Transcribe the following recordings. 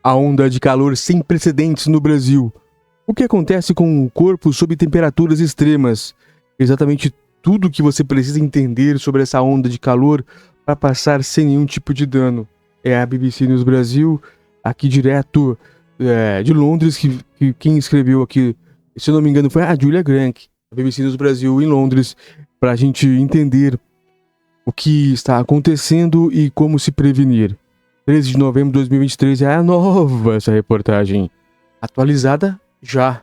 A onda de calor sem precedentes no Brasil. O que acontece com o corpo sob temperaturas extremas? Exatamente tudo que você precisa entender sobre essa onda de calor para passar sem nenhum tipo de dano. É a BBC News Brasil, aqui direto de Londres, que quem escreveu aqui, se eu não me engano, foi a Julia Grank, a BBC News Brasil em Londres, para a gente entender o que está acontecendo e como se prevenir. 13 de novembro de 2023 é a nova essa reportagem. Atualizada já.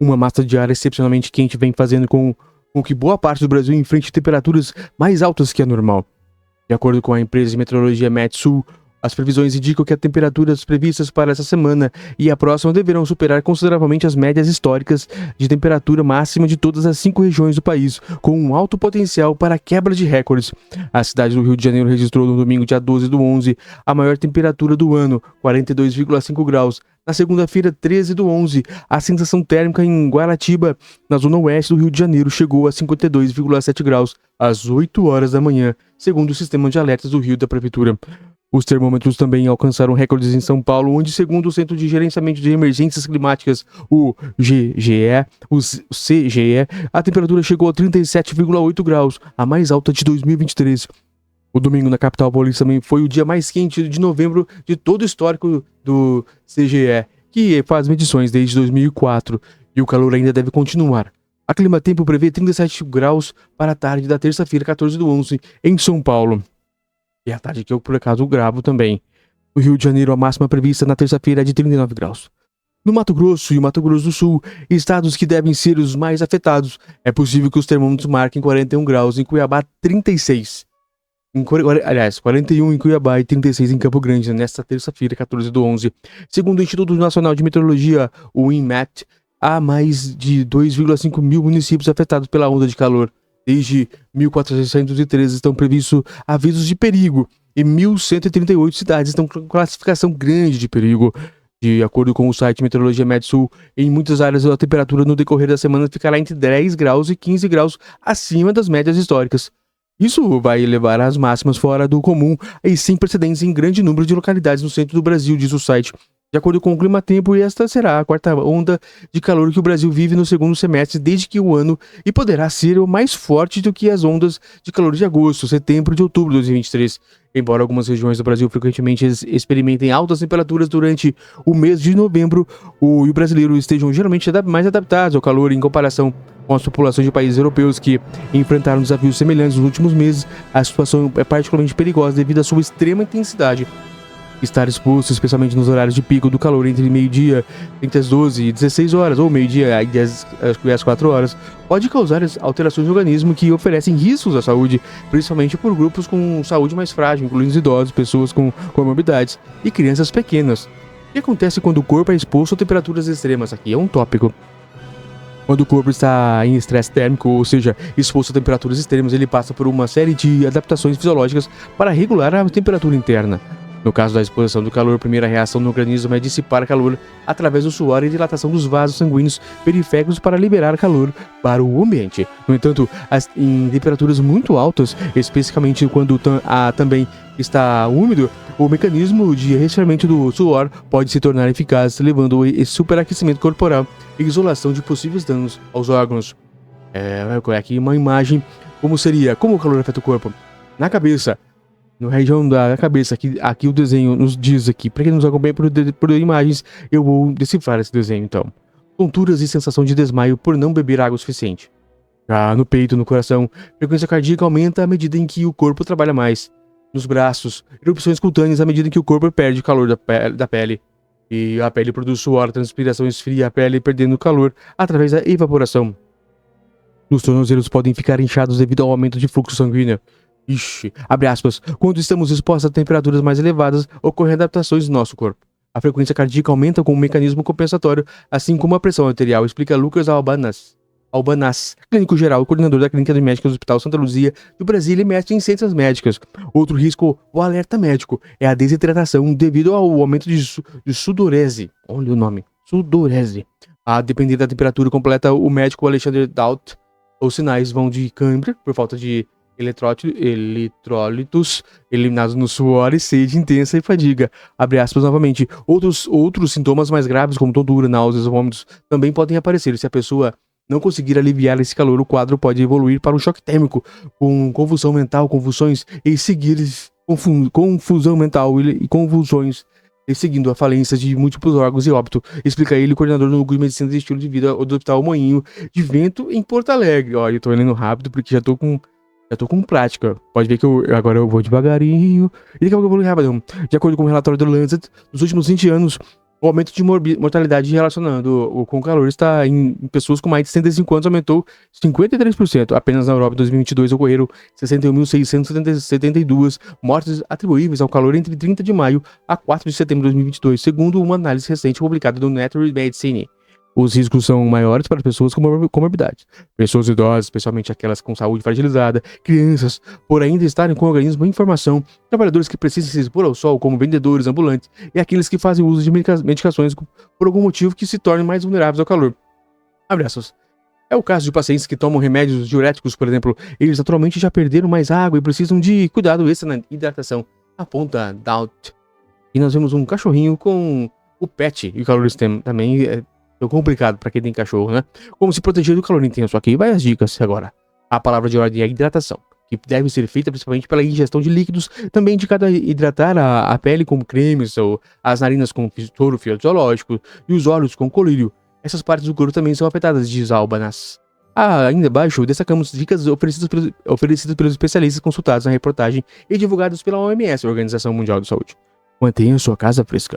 Uma massa de ar excepcionalmente quente vem fazendo com que boa parte do Brasil enfrente temperaturas mais altas que a normal. De acordo com a empresa de meteorologia Metsul, as previsões indicam que as temperaturas previstas para essa semana e a próxima deverão superar consideravelmente as médias históricas de temperatura máxima de todas as 5 regiões do país, com um alto potencial para a quebra de recordes. A cidade do Rio de Janeiro registrou no domingo, dia 12/11, a maior temperatura do ano, 42,5 graus. Na segunda-feira, 13/11, a sensação térmica em Guaratiba, na zona oeste do Rio de Janeiro, chegou a 52,7 graus às 8 horas da manhã, segundo o sistema de alertas do Rio da Prefeitura. Os termômetros também alcançaram recordes em São Paulo, onde, segundo o Centro de Gerenciamento de Emergências Climáticas, o CGE, a temperatura chegou a 37,8 graus, a mais alta de 2023. O domingo na capital paulista também foi o dia mais quente de novembro de todo o histórico do CGE, que faz medições desde 2004, e o calor ainda deve continuar. A Climatempo prevê 37 graus para a tarde da terça-feira, 14/11, em São Paulo. E a tarde que eu, por acaso, gravo também. No Rio de Janeiro, a máxima prevista na terça-feira é de 39 graus. No Mato Grosso e Mato Grosso do Sul, estados que devem ser os mais afetados, é possível que os termômetros marquem 41 graus, em Cuiabá 36. 41 em Cuiabá e 36 em Campo Grande, nesta terça-feira, 14/11. Segundo o Instituto Nacional de Meteorologia, o INMET, há mais de 2,5 mil municípios afetados pela onda de calor. Desde 1413 estão previstos avisos de perigo e 1.138 cidades estão com classificação grande de perigo. De acordo com o site Meteorologia Metsul, em muitas áreas a temperatura no decorrer da semana ficará entre 10 graus e 15 graus acima das médias históricas. Isso vai levar as máximas fora do comum e sem precedentes em grande número de localidades no centro do Brasil, diz o site. De acordo com o Climatempo, esta será a quarta onda de calor que o Brasil vive no segundo semestre desde que o ano e poderá ser mais forte do que as ondas de calor de agosto, setembro e de outubro de 2023. Embora algumas regiões do Brasil frequentemente experimentem altas temperaturas durante o mês de novembro, o brasileiro estejam geralmente mais adaptados ao calor em comparação com as populações de países europeus que enfrentaram desafios semelhantes nos últimos meses. A situação é particularmente perigosa devido à sua extrema intensidade. Estar exposto, especialmente nos horários de pico do calor entre meio-dia, entre as 12 e 16 horas, ou meio-dia e as 4 horas, pode causar alterações no organismo que oferecem riscos à saúde, principalmente por grupos com saúde mais frágil, incluindo idosos, pessoas com comorbidades e crianças pequenas. O que acontece quando o corpo é exposto a temperaturas extremas? Aqui é um tópico. Quando o corpo está em estresse térmico, ou seja, exposto a temperaturas extremas, ele passa por uma série de adaptações fisiológicas para regular a temperatura interna. No caso da exposição do calor, a primeira reação no organismo é dissipar calor através do suor e dilatação dos vasos sanguíneos periféricos para liberar calor para o ambiente. No entanto, em temperaturas muito altas, especificamente quando também está úmido, o mecanismo de resfriamento do suor pode se tornar eficaz, levando a superaquecimento corporal e isolação de possíveis danos aos órgãos. Aqui uma imagem, como o calor afeta o corpo. Na cabeça. Na região da cabeça, aqui o desenho nos diz aqui, para quem nos acompanha por imagens, eu vou decifrar esse desenho então. Tonturas e sensação de desmaio por não beber água o suficiente. Já no peito, no coração, a frequência cardíaca aumenta à medida em que o corpo trabalha mais. Nos braços, erupções cutâneas à medida em que o corpo perde o calor da pele. E a pele produz suor, a transpiração esfria a pele perdendo calor através da evaporação. Nos tornozelos podem ficar inchados devido ao aumento de fluxo sanguíneo. Abre aspas, quando estamos expostos a temperaturas mais elevadas, ocorrem adaptações no nosso corpo. A frequência cardíaca aumenta com um mecanismo compensatório, assim como a pressão arterial, explica Lucas Albanaz, clínico geral e coordenador da Clínica de Médicos do Hospital Santa Luzia do Brasil e mestre em ciências médicas. Outro risco, o alerta médico, é a desidratação devido ao aumento de sudorese. Olha o nome, sudorese. A depender da temperatura completa, o médico Alexandre Daut, os sinais vão de cãibra, por falta de eletrólitos eliminados no suor e sede intensa e fadiga. Abre aspas novamente. Outros sintomas mais graves, como tontura, náuseas, vômitos, também podem aparecer. Se a pessoa não conseguir aliviar esse calor, o quadro pode evoluir para um choque térmico, com convulsão mental, convulsões e seguir confusão mental e convulsões, e seguindo a falência de múltiplos órgãos e óbito, explica ele, o coordenador do Núcleo de Medicina e Estilo de Vida do Hospital Moinho de Vento, em Porto Alegre. Olha, eu tô lendo rápido porque já tô com prática. Pode ver que agora eu vou devagarinho. E daqui a pouco eu vou ler rapidão. De acordo com o relatório do Lancet, nos últimos 20 anos, o aumento de mortalidade relacionado com o calor está em pessoas com mais de 65 anos aumentou 53%. Apenas na Europa, em 2022, ocorreram 61.672 mortes atribuíveis ao calor entre 30 de maio a 4 de setembro de 2022, segundo uma análise recente publicada no Nature Medicine. Os riscos são maiores para pessoas com comorbidades, pessoas idosas, especialmente aquelas com saúde fragilizada, crianças, por ainda estarem com o organismo em formação, trabalhadores que precisam se expor ao sol, como vendedores ambulantes, e aqueles que fazem uso de medicações por algum motivo que se tornem mais vulneráveis ao calor. Abraços. É o caso de pacientes que tomam remédios diuréticos, por exemplo. Eles naturalmente já perderam mais água e precisam de cuidado extra na hidratação, aponta Daut. E nós vemos um cachorrinho com o pet, e o calor extremo também é complicado para quem tem cachorro, né? Como se proteger do calor intenso. Aqui vai as dicas agora. A palavra de ordem é hidratação, que deve ser feita principalmente pela ingestão de líquidos. Também indicado hidratar a pele com cremes, ou as narinas com soro fisiológico e os olhos com colírio. Essas partes do corpo também são afetadas, diz Albanas. Ainda abaixo, destacamos dicas oferecidas pelos especialistas consultados na reportagem e divulgadas pela OMS, Organização Mundial de Saúde. Mantenha sua casa fresca.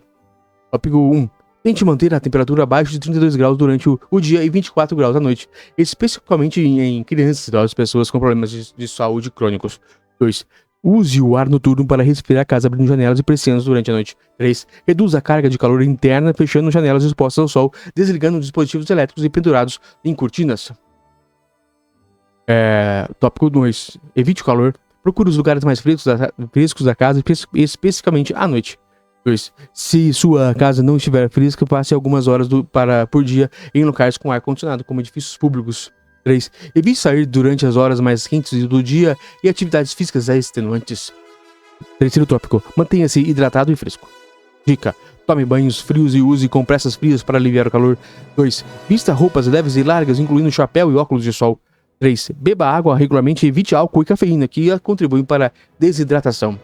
Tópico 1. Tente manter a temperatura abaixo de 32 graus durante o dia e 24 graus à noite, especificamente em crianças e idosas, pessoas com problemas de saúde crônicos. 2. Use o ar noturno para resfriar a casa abrindo janelas e persianas durante a noite. 3. Reduza a carga de calor interna fechando janelas expostas ao sol, desligando dispositivos elétricos e pendurados em cortinas. Tópico 2. Evite o calor. Procure os lugares mais frescos da casa, especificamente à noite. 2. Se sua casa não estiver fresca, passe algumas horas por dia em locais com ar-condicionado, como edifícios públicos. 3. Evite sair durante as horas mais quentes do dia e atividades físicas extenuantes. Terceiro tópico. Mantenha-se hidratado e fresco. Dica. Tome banhos frios e use compressas frias para aliviar o calor. 2. Vista roupas leves e largas, incluindo chapéu e óculos de sol. 3. Beba água regularmente e evite álcool e cafeína, que contribuem para a desidratação.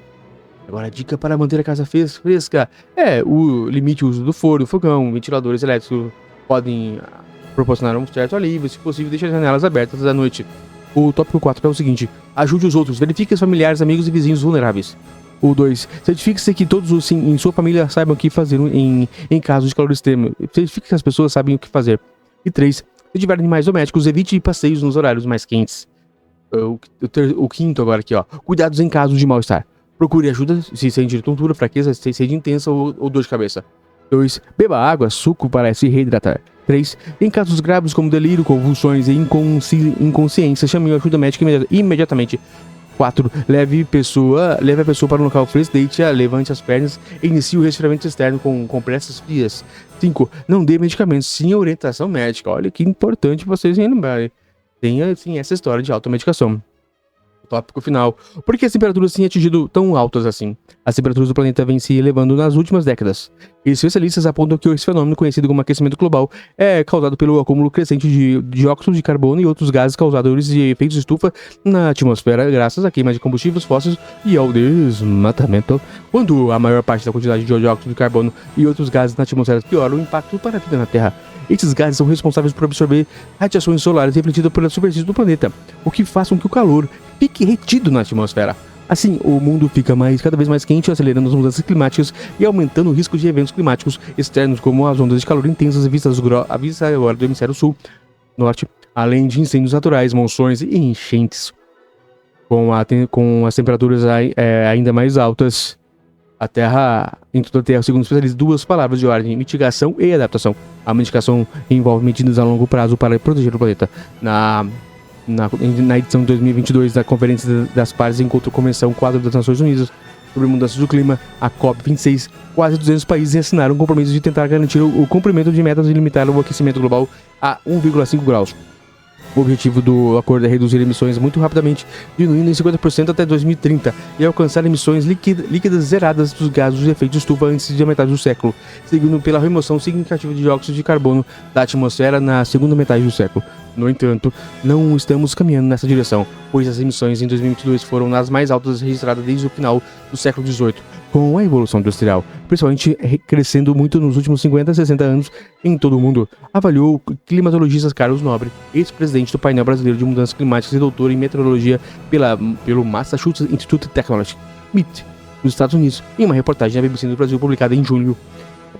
Agora, a dica para manter a casa fresca é o limite o uso do forno, fogão, ventiladores elétricos podem proporcionar um certo alívio, se possível, deixe as janelas abertas à noite. O tópico 4 é o seguinte: ajude os outros, verifique os familiares, amigos e vizinhos vulneráveis. O 2. Certifique-se que todos em sua família saibam o que fazer em caso de calor extremo. Certifique que as pessoas sabem o que fazer. E 3. Se tiver animais domésticos, evite passeios nos horários mais quentes. O quinto agora aqui, ó. Cuidados em caso de mal-estar. Procure ajuda se sentir tontura, fraqueza, sede intensa ou dor de cabeça. 2. Beba água, suco para se reidratar. 3. Em casos graves como delírio, convulsões e inconsciência, chame ajuda médica imediatamente. 4. Leve a pessoa para um local fresco, deite-a, levante as pernas e inicie o resfriamento externo com compressas frias. 5. Não dê medicamentos sem orientação médica. Olha que importante vocês lembrarem. Tenha, sim, essa história de automedicação. Tópico final. Por que as temperaturas têm atingido tão altas assim? As temperaturas do planeta vêm se elevando nas últimas décadas. Especialistas apontam que esse fenômeno, conhecido como aquecimento global, é causado pelo acúmulo crescente de dióxido de carbono e outros gases causadores de efeitos de estufa na atmosfera, graças à queima de combustíveis fósseis e ao desmatamento. Quando a maior parte da quantidade de dióxido de carbono e outros gases na atmosfera piora o impacto para a vida na Terra. Esses gases são responsáveis por absorver radiações solares refletidas pela superfície do planeta, o que faz com que o calor fique retido na atmosfera. Assim, o mundo fica cada vez mais quente, acelerando as mudanças climáticas e aumentando o risco de eventos climáticos externos, como as ondas de calor intensas vistas agora do hemisfério sul, norte, além de incêndios naturais, monções e enchentes. Com as temperaturas ainda mais altas, em toda a Terra, segundo especialistas, duas palavras de ordem: mitigação e adaptação. A mitigação envolve medidas a longo prazo para proteger o planeta. Na edição de 2022 da Conferência das Partes Encontro Convenção Quadro das Nações Unidas sobre Mudanças do Clima, a COP26, quase 200 países assinaram um compromisso de tentar garantir o cumprimento de metas e limitar o aquecimento global a 1,5 graus. O objetivo do acordo é reduzir emissões muito rapidamente, diminuindo em 50% até 2030 e alcançar emissões líquidas zeradas dos gases de efeito estufa antes da metade do século, seguindo pela remoção significativa de dióxido de carbono da atmosfera na segunda metade do século. No entanto, não estamos caminhando nessa direção, pois as emissões em 2022 foram as mais altas registradas desde o final do século XVIII, com a evolução industrial, principalmente crescendo muito nos últimos 50 a 60 anos em todo o mundo, avaliou o climatologista Carlos Nobre, ex-presidente do painel brasileiro de mudanças climáticas e doutor em meteorologia pelo Massachusetts Institute of Technology, MIT, nos Estados Unidos, em uma reportagem da BBC do Brasil publicada em junho.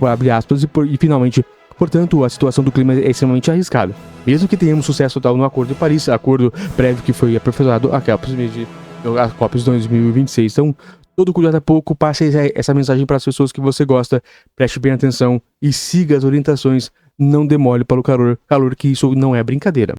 Abre aspas, e finalmente, portanto, a situação do clima é extremamente arriscada. Mesmo que tenhamos sucesso total no Acordo de Paris, acordo prévio que foi aperfeiçoado a COP 2026. Então, todo cuidado é pouco, passe essa mensagem para as pessoas que você gosta, preste bem atenção e siga as orientações, não demole para o calor que isso não é brincadeira.